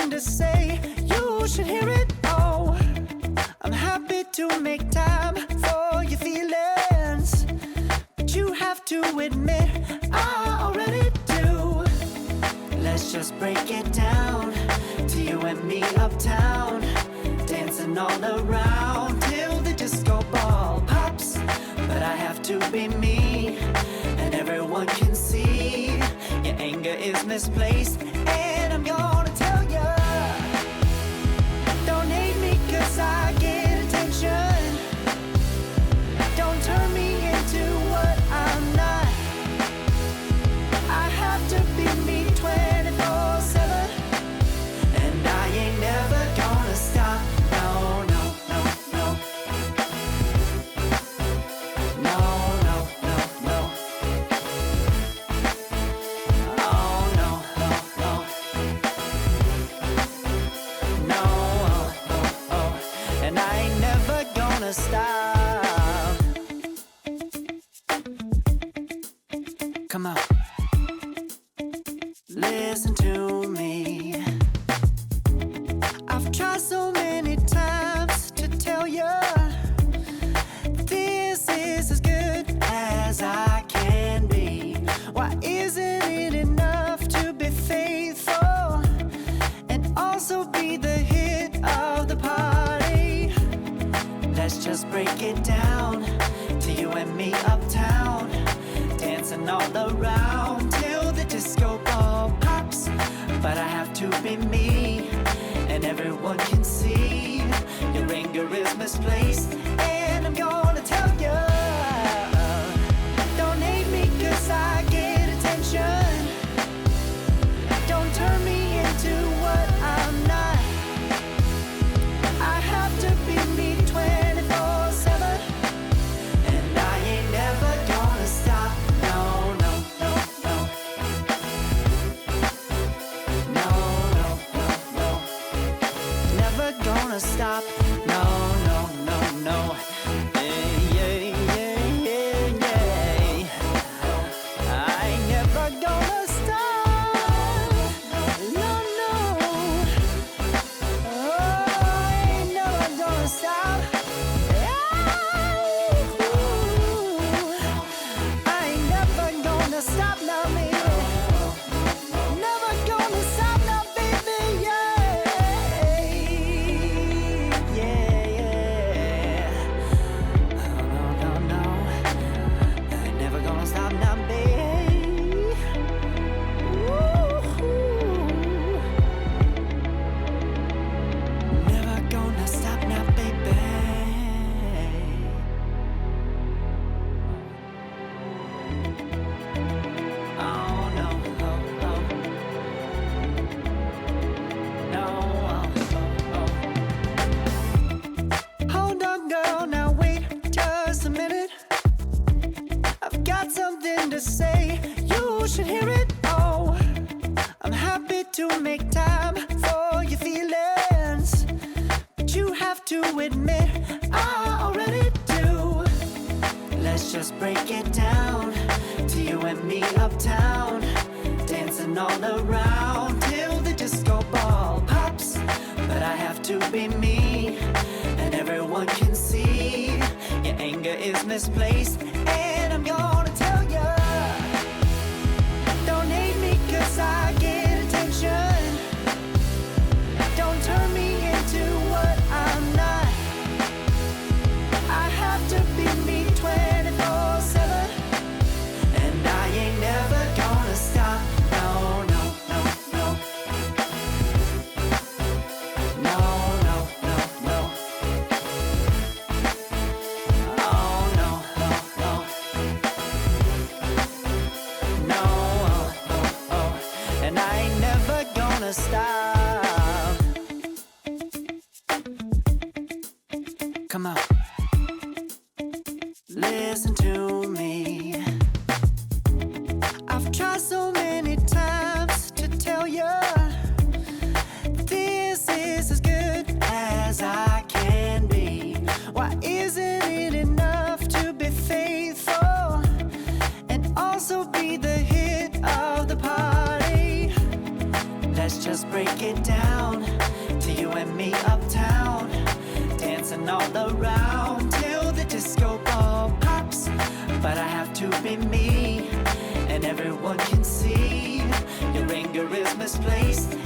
something to say, you should hear it. Oh, I'm happy to make time for your feelings, but you have to admit I already do. Let's just break it down to you and me uptown, dancing all around till the disco ball pops. But I have to be me, and everyone can see your anger is misplaced. And I'm gonna tell ya, don't hate me 'cause I get attention. Don't turn me into what I'm not. I have to be me 24/7, and I ain't never gonna stop. No, no, no, no. No, no, no, no. Oh, no, no, no. No, oh, oh, oh. And I ain't never gonna stop. Come on. Listen to me. I've tried so many times to tell you this is as good as I can be. Why isn't it enough to be faithful and also be the hit of the party? Let's just break it down to you and me uptown, dancing all around till the disco ball pops. But I have to be me, and everyone can see your anger is misplaced. And I'm gonna tell you, don't hate me 'cause I get attention. Don't turn me into what I'm not. I have to be me 24/7, and I ain't never gonna stop. No, no, no, no. No, no, no, no. Never gonna stop. No, no, no, no. Yeah, yeah, yeah, yeah, yeah. I ain't never gonna stop. No, no. Oh, I ain't never gonna stop. I ain't never gonna stop now, baby. Never gonna stop now, baby. Yeah, yeah, yeah. No, no, no, no. I ain't never gonna stop now, baby. Ooh. Never gonna stop now, baby. Oh no, oh, oh. No, oh, oh, oh. Hold on, girl, now wait just a minute. I've got something to say, you should hear it. Oh, I'm happy to make time for your feelings, but you have to admit I already do. Let's just break it down to you and me uptown, dancing all around till the disco ball pops. But I have to be me, and everyone can see your anger is misplaced. And I'm gonna tell ya, don't hate me 'cause I get attention. Don't turn me into what I'm not. I have to be me 24/7, and I ain't never gonna stop. No, no, no, no. No, no, no, no. Oh, no, no, no. break it down to you and me uptown, dancing all around till the disco ball pops. But I have to be me, and everyone can see your anger is misplaced.